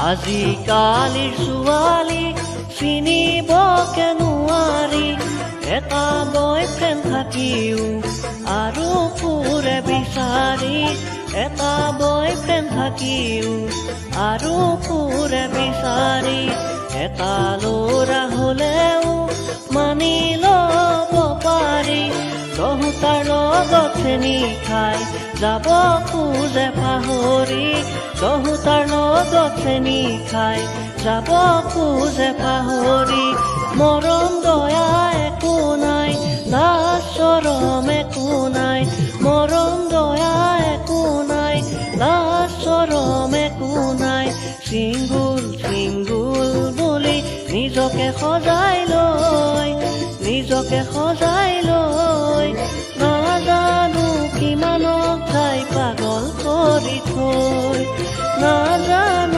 আজিকালিৰ ছোৱালী চিনিব নোৱাৰি, এটা বয়ফ্ৰেণ্ড থাকিও আৰু ফুৰে বিচাৰি, এটা বয়ফ্ৰেণ্ড থাকিও আৰু ফুৰে বিচাৰি, এটা ল'ৰা হ'লেও মানি ল'ব পাৰি, তহঁতৰ লগত চেনি খাই যাব খোজে পাহৰি, তহঁতৰ লগত চেনি খাই যাব খোজে পাহৰি। মৰম দয়া একো নাই, লাজ চৰম একো নাই, মৰম দয়া একো নাই, লাজ চৰম একো নাই। চিংগুল চিংগুল বুলি নিজকে সজাই লৈ, নিজকে সজাই লৈ, নাজানো কিমানক তাই পাগল কৰি থৈ, নাজানো